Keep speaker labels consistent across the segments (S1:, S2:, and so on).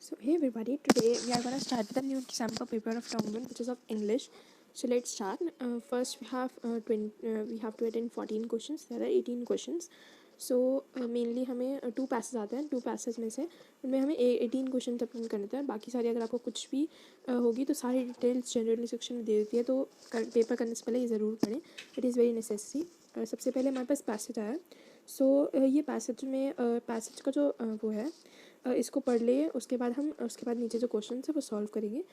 S1: So hey everybody, today we are going to start with a new sample paper of term 1 which is of English. So let's start. First we have to attend 14 questions. There are 18 questions. So mainly हमें 2 passage आते हैं. 2 passage में से उनमें हमें 18 question attend करने थे. बाकी सारी अगर आपको कुछ भी होगी तो सारी डिटेल्स जनरली सेक्शन में दे देती है, तो पेपर करने से पहले ये ज़रूर पढ़ें. It is very necessary. सबसे पहले हमारे पास पैसेज आया. सो ये पैसेज में पैसेज का जो वो है इसको पढ़ लिए. उसके बाद नीचे जो क्वेश्चन है वो सॉल्व करेंगे.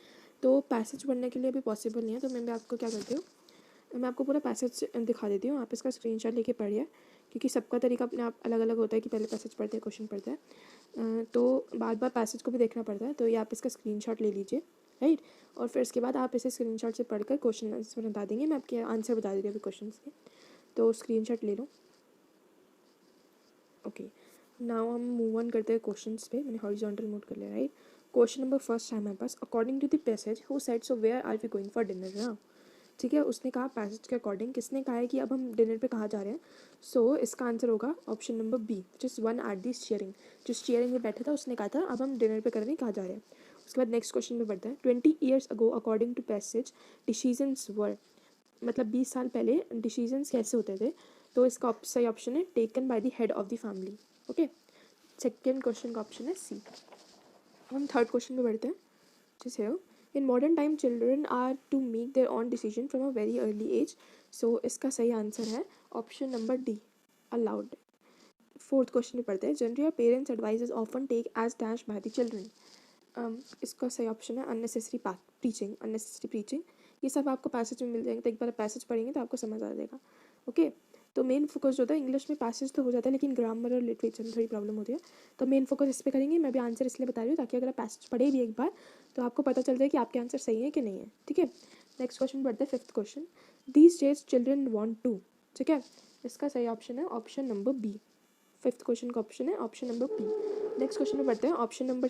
S1: तो पैसेज पढ़ने के लिए अभी पॉसिबल नहीं है, तो मैं भी आपको क्या करती हूँ, मैं आपको पूरा पैसेज दिखा देती हूँ. आप इसका स्क्रीनशॉट लेके पढ़िए, क्योंकि सबका तरीका अपने आप अलग अलग होता है कि पहले पैसेज पढ़ते हैं क्वेश्चन पढ़ते हैं, तो बार बार पैसेज को भी देखना पड़ता है. तो ये आप इसका स्क्रीनशॉट ले लीजिए, राइट. और फिर इसके बाद आप इसे स्क्रीनशॉट से पढ़कर क्वेश्चन आंसर बता देंगे. मैं आपके आंसर बता देती हूँ अभी क्वेश्चन के. तो स्क्रीनशॉट ले लो. ओके, नाउ हम मूव ऑन करते हैं क्वेश्चंस पे. मैंने हॉरिजॉन्टल मोड कर लिया, राइट. क्वेश्चन नंबर फर्स्ट है हमारे पास. According to the passage who said so where are we going for dinner ना. ठीक है, उसने कहा पैसेज के अकॉर्डिंग, किसने कहा है कि अब हम डिनर पे कहाँ जा रहे हैं. सो इसका आंसर होगा option number B, which is one at the steering. जो स्टीयरिंग में बैठा था उसने कहा था अब हम डिनर पे करने कहाँ जा रहे हैं. उसके बाद नेक्स्ट क्वेश्चन में बढ़ता है. 20 years ago according to passage decisions were, मतलब 20 साल पहले डिसीजंस कैसे होते थे. तो इसका सही ऑप्शन है taken by the head of the family. Okay, second question का ऑप्शन है सी. हम थर्ड क्वेश्चन में बढ़ते हैं. जैसे हो in modern time children are to make their own decision from a very early age. So इसका सही आंसर है option number D, allowed. Fourth question में पढ़ते हैं. Generally parents advises often take as dash by the children. इसका सही option है unnecessary teaching, unnecessary preaching. ये सब आपको पैसेज में मिल जाएंगे, तो एक बार पैसेज पढ़ेंगे तो आपको समझ आ जाएगा. ओके, तो मेन फोकस जो होता है इंग्लिश में पैसेज तो हो जाता है, लेकिन ग्रामर और लिटरेचर में थोड़ी प्रॉब्लम होती है. तो मेन फोकस इस पर करेंगे. मैं भी आंसर इसलिए बता रही हूँ ताकि अगर आप पैसेज पढ़े भी एक बार तो आपको पता चल जाए कि आपके आंसर सही है कि नहीं है. ठीक है, नेक्स्ट क्वेश्चन बढ़ते हैं. Fifth question. These days children want to. ठीक है, इसका सही ऑप्शन है option number B. Fifth question का ऑप्शन है option number B. Next question में बढ़ते हैं. Question number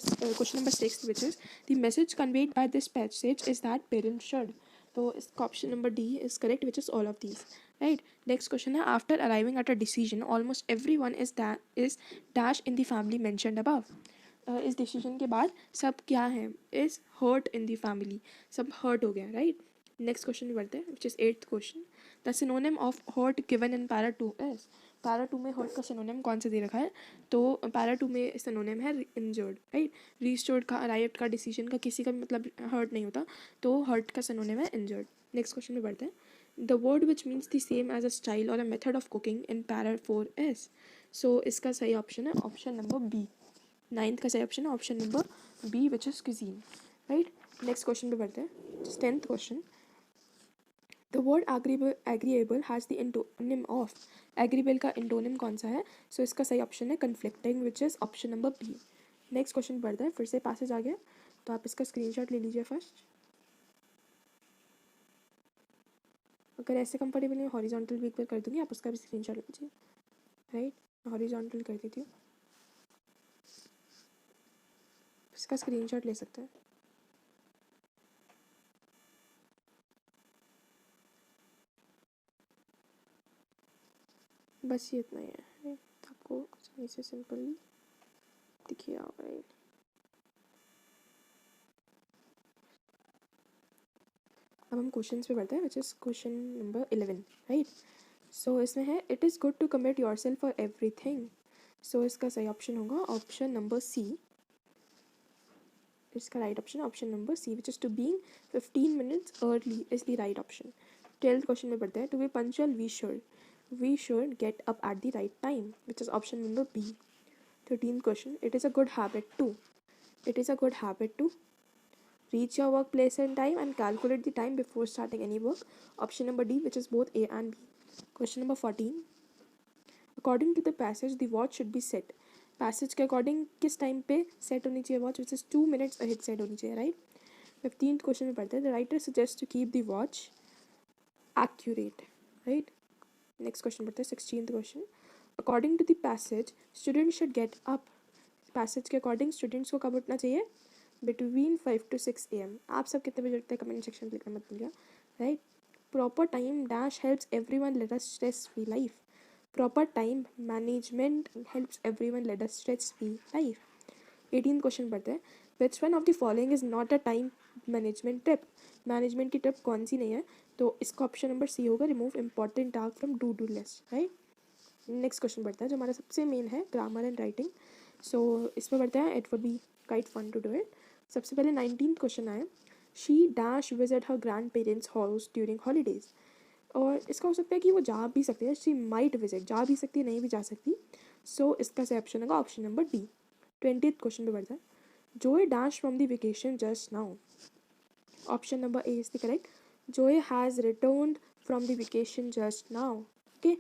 S1: 6 which is the message conveyed by this passage is that parents should. तो इसका option number D is correct, which is all of these, right. Next question है. After arriving at a decision almost every one is dash in the family mentioned above. इस decision के बाद सब क्या है, is hurt in the family. सब hurt हो गया, राइट. नेक्स्ट क्वेश्चन में बढ़ते हैं, which is eighth question. The synonym of hurt given in para 2 इज. पैरा 2 में हर्ट का सिनोनिम कौन सा दे रखा है. तो पैरा 2 में सिनोनिम है इंजर्ड, राइट. रीस्टोर्ड का, अराइव्ड का, डिसीजन का किसी का भी मतलब हर्ट नहीं होता, तो हर्ट का सिनोनिम है इंजर्ड. नेक्स्ट क्वेश्चन में बढ़ते हैं. The word which means the same as a style और a method of cooking in para 4 is. So इसका सही ऑप्शन है ऑप्शन नंबर बी. नाइन्थ का सही ऑप्शन है option number B, which is cuisine, right. Next question पे बढ़ते हैं. 10th question. The word agreeable has the antonym of. Agreeable का एंटोनिम कौन सा है. सो इसका सही ऑप्शन है conflicting, which is option number B. Next question बढ़ता है. फिर से पैसेज आ गया, तो आप इसका स्क्रीनशॉट ले लीजिए फर्स्ट. अगर ऐसे कंफर्टेबल नहीं, हॉरिजॉन्टल भी एक बार कर दूंगी, आप उसका भी स्क्रीनशॉट लीजिए, राइट. हॉरिजॉन्टल कर देती हूँ, इसका स्क्रीनशॉट ले सकते हैं. बस ये इतना ही है, राइट. आपको ऐसे सिंपली दिखिए, राइट. अब हम क्वेश्चन पे बढ़ते हैं, which is question number 11, right. So इसमें है it is good to commit yourself for everything. So इसका सही ऑप्शन होगा ऑप्शन नंबर सी. इसका right option option number C, which is to being 15 minutes early is the right option. 12th question में बढ़ते हैं. To be punctual we should get up at the right time, which is option number B. 13th question. It is a good habit to reach your workplace in time and calculate the time before starting any work. Option number D, which is both A and B. Question number 14. According to the passage, the watch should be set. Passage के according किस time पे set होनी चाहिए watch, which is 2 minutes ahead set होनी चाहिए, right. 15th question में पढ़ते हैं. The writer suggests to keep the watch accurate, right. Next question पढ़ते हैं. 16th question. According to the passage, students should get up. Passage के according students को कब उठना चाहिए, बिटवीन 5 to 6 AM. आप सब कितने बजे उठते हैं कमेंट सेक्शन में लिखना मत भूलिएगा, right. Proper time dash helps everyone let us stress free life. Proper time management helps everyone let us stress free life. 18th question पढ़ते हैं. Which one of the following is not a time management tip, management की tip कौन सी नहीं है, तो इसका option number सी होगा, remove important task from do do list, right. Next question बढ़ता है जो हमारा सबसे मेन है, ग्रामर एंड राइटिंग। सो इसमें बढ़ता है, it would be quite fun to do it. सबसे पहले 19th क्वेश्चन आया, she dash visit her grandparents house during holidays, और इसका हो सकता है कि वो जा भी सकती है, शी माइट विजिट, जा भी सकती है, नहीं भी जा सकती। सो इसका सही ऑप्शन होगा option number D. 20th question पे बढ़ता है, Joey dash from the vacation just now, option number A is the correct, Joey has returned from the vacation just now. Okay,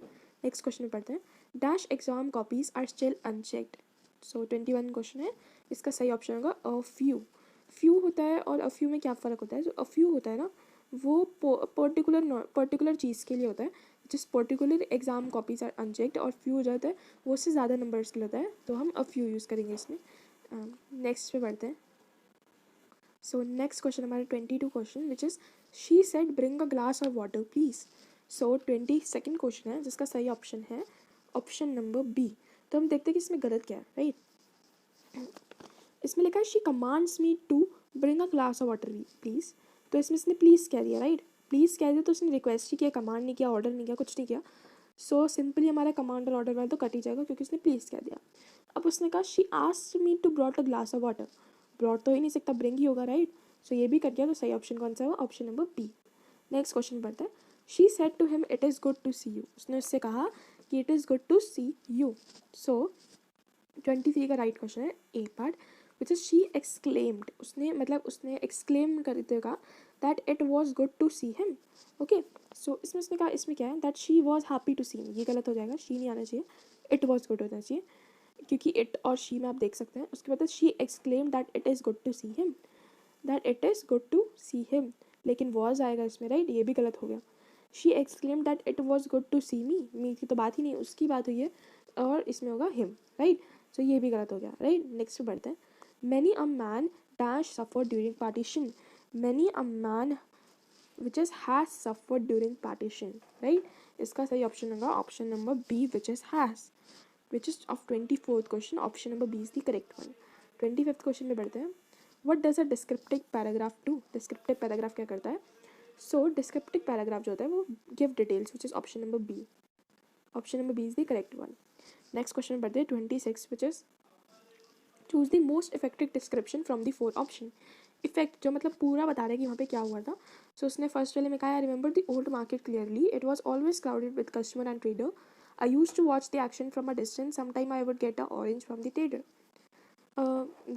S1: next question में पढ़ते हैं, dash exam copies are still unchecked. So 21 question है, इसका सही option होगा a few. Few होता है और अ फ्यू में क्या फ़र्क होता है, जो अ फ्यू होता है ना वो पर्टिकुलर चीज़ के लिए होता है, जिस particular exam copies are unchecked, और फ्यू हो जाता है वो उससे ज़्यादा नंबर्स के लिए होता है, तो हम अ फ्यू यूज़ करेंगे इसमें। नेक्स्ट पे बढ़ते हैं। सो नेक्स्ट क्वेश्चन हमारा 22 question which is she said bring a glass of water please. So 22nd question है जिसका सही ऑप्शन है ऑप्शन नंबर बी। तो हम देखते हैं कि इसमें गलत क्या है, राइट। इसमें लिखा है she commands me to bring a glass of water please, तो इसमें इसने प्लीज़ कह दिया, राइट। प्लीज़ कह दिया तो उसने रिक्वेस्ट ही किया, कमांड नहीं किया, ऑर्डर नहीं किया, कुछ नहीं किया। सो सिंपली हमारा कमांड और ऑर्डर वाला तो कट ही जाएगा क्योंकि उसने प्लीज़ कह दिया। अब उसने कहा she asked me to brought a glass of water, brought तो ही नहीं सकता, ब्रिंग ही होगा, राइट। सो ये भी कट गया, तो सही ऑप्शन कौन सा है, option number B. Next question पढ़ता है, she said to him it is good to see you, उसने उससे कहा कि it is good to see you. So 23 का राइट क्वेश्चन है A part, which is she exclaimed, उसने मतलब उसने एक्सक्लेम करते कहा that it was good to see him. Okay, so इसमें उसने कहा, इसमें क्या है, that she was happy to see him, ये गलत हो जाएगा, शी नहीं आना चाहिए, इट वॉज गुड होना चाहिए, क्योंकि इट और शी में आप देख सकते हैं। उसके बाद she exclaim that it is good to see him, that it is good to see him, लेकिन वॉज आएगा इसमें, राइट, ये भी गलत हो गया। She exclaim that it was good to see me की तो बात ही नहीं, उसकी बात हुई है, और इसमें होगा हिम, राइट। सो ये भी गलत हो गया, राइट। नेक्स्ट पे बढ़ते हैं, many a man dash suffer during partition, many a man which is has suffer during partition, right. इसका सही ऑप्शन होगा option number B which is has, which is of 24th question, option number B is the correct one. 25th question में बढ़ते हैं, what does a descriptive paragraph do, descriptive paragraph क्या करता है। सो descriptive paragraph जो होता है वो give details, which is option number B, option number B is the correct one. Next question में बढ़ते हैं 26 which is choose the most effective description from the 4 option. Effect जो मतलब पूरा बता रहा है कि वहाँ पे क्या हुआ था। सो उसने फर्स्ट वाले में कहा, I remember the old market clearly, it was always crowded with customer and trader, I use to watch the action from a distance, sometime I would get a orange from the trader.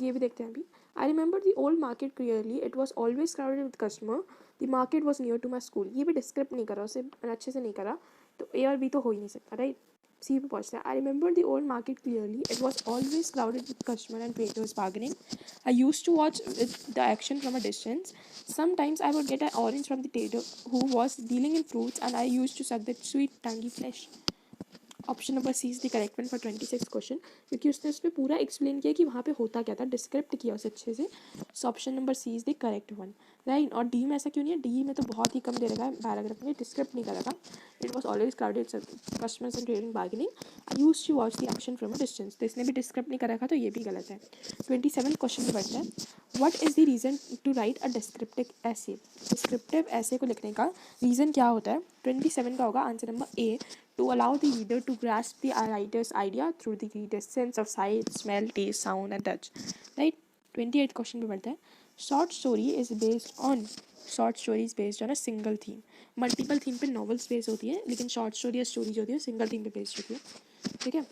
S1: ये भी देखते हैं अभी। I remember the old market clearly, it was always crowded with customer, the market was near to my school. ये भी describe नहीं करा, उसे अच्छे से नहीं करा, तो ए और बी तो हो ही नहीं सकता, राइट। सी पे पहुँचता है, I remember the old market clearly, it was always crowded with customer and traders bargaining, I use to watch the action from a distance, sometimes I would get an orange from the trader who was dealing in fruits and I used to suck that sweet tangy flesh. Option number C is the correct one for 26 question, क्योंकि उसने उसमें पूरा explain किया कि वहाँ पे होता क्या था, डिस्क्रिप्ट किया उसे अच्छे से। So option number C is the correct one, right. और डी में ऐसा क्यों नहीं है, डी में तो बहुत ही कम दे रखा है पैराग्राफ में, डिस्क्रिप्ट नहीं करा था। It was always crowded customers and trading bargaining, I use to watch the action from a distance, तो इसने भी डिस्क्रिप्ट नहीं करा था, तो ये भी गलत है। 27 क्वेश्चन पे बढ़ता है, what is the reason to write a descriptive essay, descriptive essay को लिखने का रीज़न क्या होता है। 27 का होगा answer number A, to allow the reader to grasp the writer's idea through the reader's sense of sight, smell, taste, sound and touch, right। 28 question पे बढ़ता है, short story is based on, short story is based on a single theme, multiple theme पे novels based होती है, लेकिन short story या story जो होती है सिंगल थीम पे बेस्ड होती है, ठीक है।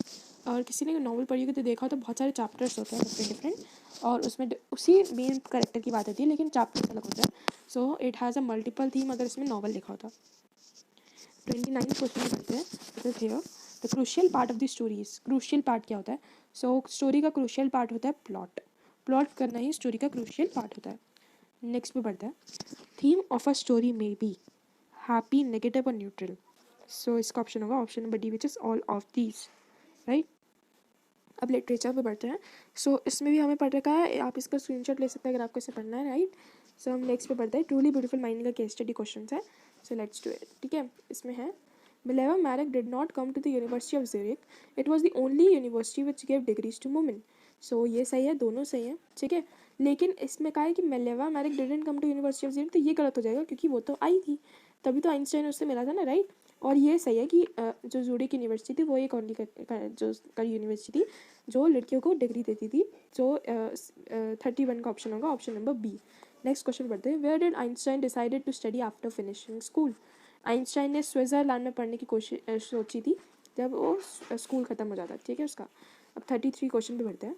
S1: और किसी ने नॉवल पढ़ी होगी तो देखा हो तो बहुत सारे चैप्टर्स होते हैं डिफरेंट डिफरेंट, और उसमें उसी मेन करेक्टर की बात होती है, लेकिन चैप्टर्स अलग होते हैं। So it has a multiple theme अगर इसमें नॉवल लिखा होता। 29 क्वेश्चन करते हैं, this here the crucial part of the stories, crucial part क्या होता है। सो स्टोरी का क्रूशियल पार्ट होता है प्लॉट, प्लॉट करना ही स्टोरी का क्रूशियल पार्ट होता है। नेक्स्ट पे बढ़ता है, theme of a story may be happy, negative और न्यूट्रल। सो इसका ऑप्शन होगा option number D which is all of these, right. अब लिटरेचर पे बढ़ते हैं। सो इसमें भी हमें पढ़ रखा है, आप इसका स्क्रीनशॉट ले सकते हैं अगर आपको इसे पढ़ना है, राइट। सो हम नेक्स्ट पे बढ़ते हैं, ट्रूली ब्यूटीफुल माइंड का केस स्टडी क्वेश्चन है। सो लेट्स डू इट, ठीक है। इसमें है, Mileva Marek did not come to the University of Zurich. It was the only university which gave degrees to women. So ये सही है, दोनों सही है, ठीक है। लेकिन इसमें कहा है कि Mileva Maric didn't come to university of Zurich, तो ये गलत हो जाएगा क्योंकि वो तो आई थी, तभी तो आइंस्टाइन उससे मिला था ना, राइट। और ये सही है कि जो ज्यूरिख यूनिवर्सिटी थी वो एक ओनली जो यूनिवर्सिटी थी जो लड़कियों को डिग्री देती थी। जो 31 का ऑप्शन होगा, option number B. Next question पढ़ते हैं, where did Einstein decided to study after finishing school. Einstein ने स्विट्ज़रलैंड में पढ़ने की कोशिश सोची थी जब वो स्कूल ख़त्म हो जाता, ठीक है उसका। अब 33 क्वेश्चन पे बढ़ते हैं,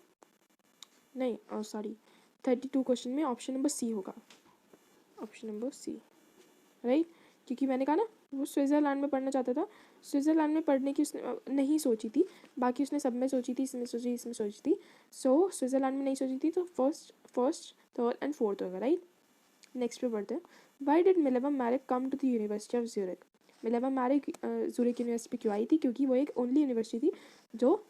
S1: नहीं सॉरी 32 क्वेश्चन में ऑप्शन नंबर सी होगा, ऑप्शन नंबर सी, राइट। क्योंकि मैंने कहा ना वो स्विट्ज़रलैंड में पढ़ना चाहता था, स्विट्ज़रलैंड में पढ़ने की उसने नहीं सोची थी, बाकी उसने सब में सोची थी, इसमें सोची, इसमें सोची थी। सो स्विट्ज़रलैंड में नहीं सोची थी, तो फर्स्ट थर्ड एंड फोर्थ होगा, राइट। नेक्स्ट पे बढ़ते हैं, why did Mileva Maric come to the university of Zurich. Mileva Maric Zurich university क्यों आई थी, क्योंकि वो एक ओनली यूनिवर्सिटी थी जो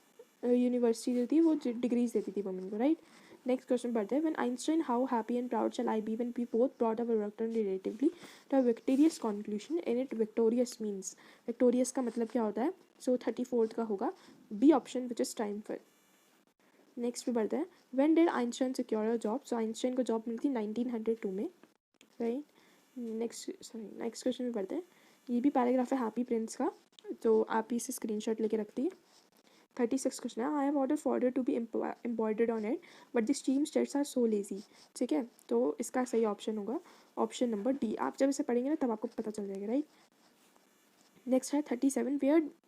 S1: यूनिवर्सिटी जो थी वो डिग्रीज देती थी वुमेन को, राइट। नेक्स्ट क्वेश्चन पढ़ते हैं, when Einstein how happy and proud shall I be when we both brought our work done relatively to a victorious conclusion in it. Victorious means, victorious का मतलब क्या होता है, सो 34 का होगा B option which is time फिर। Next पे बढ़ते हैं, when did Einstein secure a job. So Einstein को जॉब मिली थी 1902 में, राइट। नेक्स्ट क्वेश्चन में पढ़ते हैं, ये भी पैराग्राफ है हैप्पी प्रिंस का, तो आप इसे स्क्रीनशॉट लेके रखती है। 36 क्वेश्चन है, I have order flowers to be embroidered on it but the steam states are so lazy, ठीक है। तो इसका सही ऑप्शन होगा ऑप्शन नंबर डी। आप जब इसे पढ़ेंगे ना तब आपको पता चल जाएगा, राइट। नेक्स्ट है 37,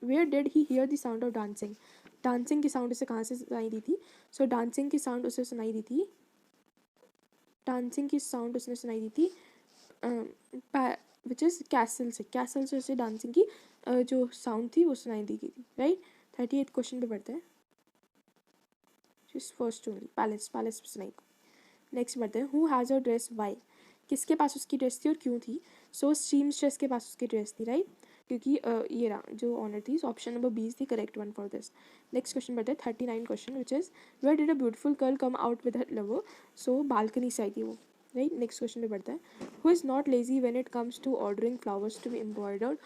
S1: where did he hear the sound of dancing. Dancing की साउंड उसे कहाँ से सुनाई दी थी। सो डांसिंग की साउंड उसे सुनाई दी थी, डांसिंग की साउंड उसने सुनाई दी थी विच इज़ कैसल से, कैसल से उसे डांसिंग की जो साउंड थी वो सुनाई दी गई थी, राइट। 38 क्वेश्चन पे बढ़ते हैं, फर्स्ट ओनली पैलेस, पैलेस पे सुनाई थी। नेक्स्ट बढ़ते हैं, who has a dress why, किसके पास उसकी ड्रेस थी और क्यों थी। सो स्टीम स्ट्रेस के पास उसकी ड्रेस थी, राइट, क्योंकि ये रहा जो ऑनर थी। So option number B is the correct one for this. Next question बढ़ते हैं 39 question which is, where did a beautiful girl come out with her lover. So balcony से आई थी वो, राइट। नेक्स्ट क्वेश्चन पे बढ़ता है, who is not lazy when it comes to ordering flowers to be embroidered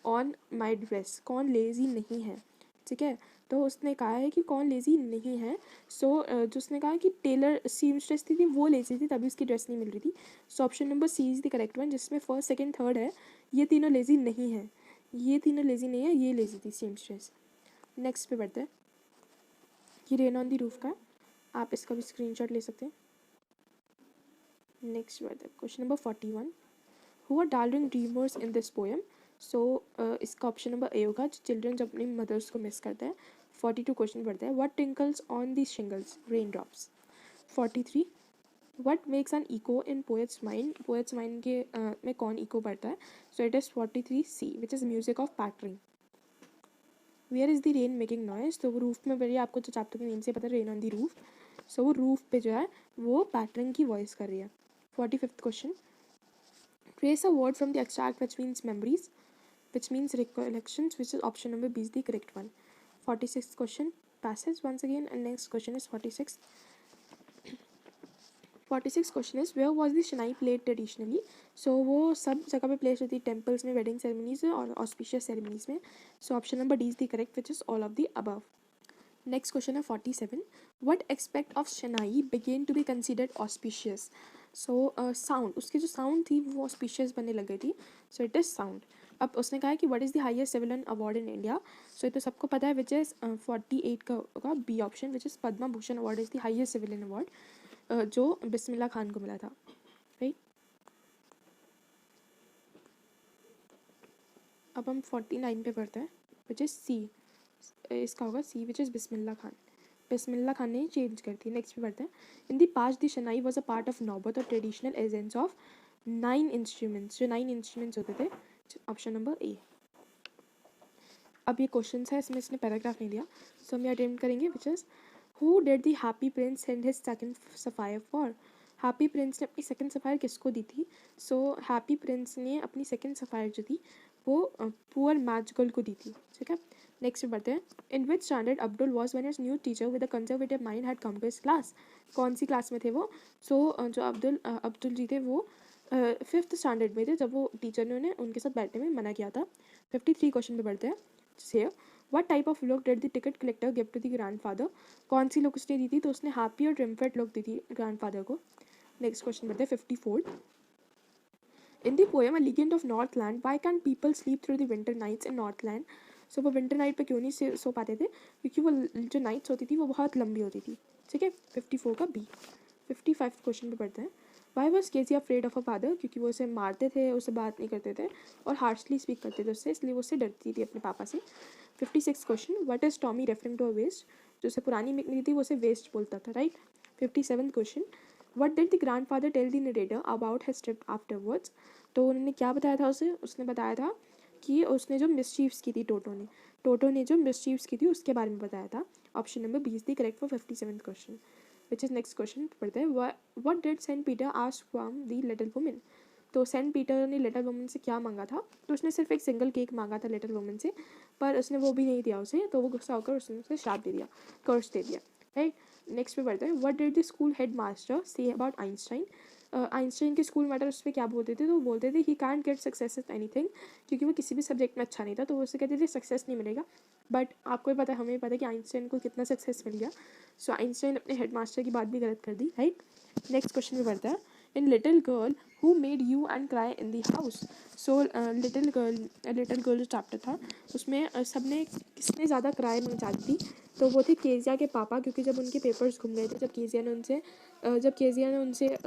S1: on my dress. कौन lazy नहीं है, ठीक है। तो उसने कहा है कि कौन लेजी नहीं है। सो जो उसने कहा कि टेलर सीमस्ट्रेस थी वो लेजी थी तभी उसकी ड्रेस नहीं मिल रही थी। So option number C is the correct one, जिसमें फर्स्ट सेकंड थर्ड है, ये तीनों लेजी नहीं है, ये तीनों लेजी नहीं है, ये लेजी थी सीमस्ट्रेस। नेक्स्ट पे बढ़ते हैं, ये रेन ऑन द रूफ का, आप इसका भी स्क्रीनशॉट ले सकते हैं। नेक्स्ट बढ़ते हैं, question number 41, who are darling dreamers in this poem. So इसका ऑप्शन नंबर ए होगा, चिल्ड्रन जब अपनी मदर्स को मिस करते हैं। 42 क्वेश्चन पढ़ते हैं, what tinkles on the shingles, rain drops. 43, what makes an echo in poet's mind, poet's mind के में कौन इको पढ़ता है। So it is 43 C which is music of pattering. Where is the rain making noise, तो वो roof में बढ़िया, आपको जो चैप्टर के नेम से पता है रेन ऑन दी रूफ। सो वो रूफ पे जो है वो पैटरिंग की वॉइस कर रही है। 45th question, trace a word from the extract which means memories, which means recollections, which is option number B is the correct one. 46th question, passage once again, and next question is 46. 46th question is, where was the Shanai played traditionally. So वो सब जगह पे place होती है, temples में, wedding ceremonies में और auspicious ceremonies में। So option number D is the correct which is all of the above. Next question है 47, what aspect of shehnai begin to be considered auspicious. So sound, उसकी जो sound थी वो auspicious बनने लग गई थी। So it is sound. अब उसने कहा है कि what is the highest civilian award in India. So ये तो सबको पता है विच इज़ 48 का होगा B option which is Padma Bhushan award is the highest civilian award जो बिस्मिल्लाह खान को मिला था, राइट। अब हम 49 पे पढ़ते हैं विच इज़ सी, इसका होगा C which is Bismillah Khan. Bismillah Khan ने चेंज कर दी। नेक्स्ट पे बढ़ते हैं, in the past the shehnai was a part of naubat और ट्रेडिशनल एजेंस ऑफ 9 इंस्ट्रूमेंट्स, जो 9 इंस्ट्रूमेंट्स होते थे। ऑप्शन नंबर ए। अब ये क्वेश्चन है, इसमें इसने पैराग्राफ नहीं दिया, सो हम ये अटेम्प्ट करेंगे which is, who did the happy Prince send his second sapphire for. Happy Prince ने अपनी सेकंड सफायर किसको दी थी। सो हैप्पी प्रिंस ने अपनी सेकंड सफायर जो थी वो पुअर मैच गर्ल को दी थी, ठीक है। नेक्स्ट बढ़ते हैं, in which standard Abdul was when his new teacher with a conservative mind had come to his class. कौन सी क्लास में थे वो। सो जो अब्दुल जी थे वो 5th स्टैंडर्ड में थे जब वो टीचर ने उन्हें उनके साथ बैठने में मना किया था। 53 क्वेश्चन पे बढ़ते हैं, से what type of look did the ticket collector give to the grandfather, कौन सी लुक उसने दी थी, तो उसने हैप्पी और ट्रिम्फेट लुक दी थी ग्रैंडफादर को। नेक्स्ट क्वेश्चन बढ़ते हैं 54। In the poem A Legend of Northland, why can't people sleep through the winter nights in Northland? So वो विंटर नाइट पे क्यों नहीं सो पाते थे, क्योंकि वो जो नाइट्स होती थी वो बहुत लंबी होती थी। ठीक है, 54 का बी। 55 क्वेश्चन पे पढ़ते हैं। Why was KG afraid of a father, क्योंकि वो उसे मारते थे, उससे बात नहीं करते थे और हार्शली स्पीक करते थे उससे, इसलिए वो उससे डरती थी अपने पापा से। 56 question, what is Tommy referring to a waste, जो उसे पुरानी मिली थी वो उसे वेस्ट बोलता था, right. 57 question, what did the grandfather tell the narrator about his trip afterwards, तो उन्होंने क्या बताया था उसे, उसने बताया था कि उसने जो मिसचीव्स की थी टोटो ने जो मिसचीव्स की थी उसके बारे में बताया था। Option number B is the correct for 57 question, which is next question पढ़ते हैं। What did Saint Peter ask from the little woman, तो सेंट पीटर ने लिटिल वुमन से क्या मांगा था, तो उसने सिर्फ एक सिंगल केक मांगा था लिटिल वुमन से, पर उसने वो भी नहीं दिया उसे, तो वो गुस्सा होकर उसने उसे श्राप दे दिया, कर्स दे दिया, राइट। नेक्स्ट पे पढ़ते हैं। What did the school head master say about Einstein, Einstein के स्कूल मैटर उस पर क्या बोलते थे, तो वो बोलते थे he can't get success in anything, क्योंकि वो किसी भी सब्जेक्ट में अच्छा नहीं था, तो वो उससे कहते थे सक्सेस नहीं मिलेगा। बट आपको भी पता है, हमें भी पता है कि आइंस्टाइन को कितना सक्सेस मिल गया। सो आइंस्टाइन अपने हेड मास्टर की बात भी गलत कर दी, राइट। नेक्स्ट क्वेश्चन में बढ़ता है। In little girl who made you and cry in the house, so little girl जो चैप्टर था उसमें सबने किसने ज़्यादा क्राई मचा दी, तो वो थे केजिया के पापा, क्योंकि जब उनके पेपर्स घूम गए थे, जब केजिया ने उनसे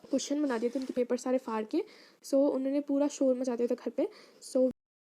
S1: क्वेश्चन बना दिए थे उनके पेपर सारे फाड़ के, सो उन्होंने पूरा शोर मचा दिया था घर पे। सो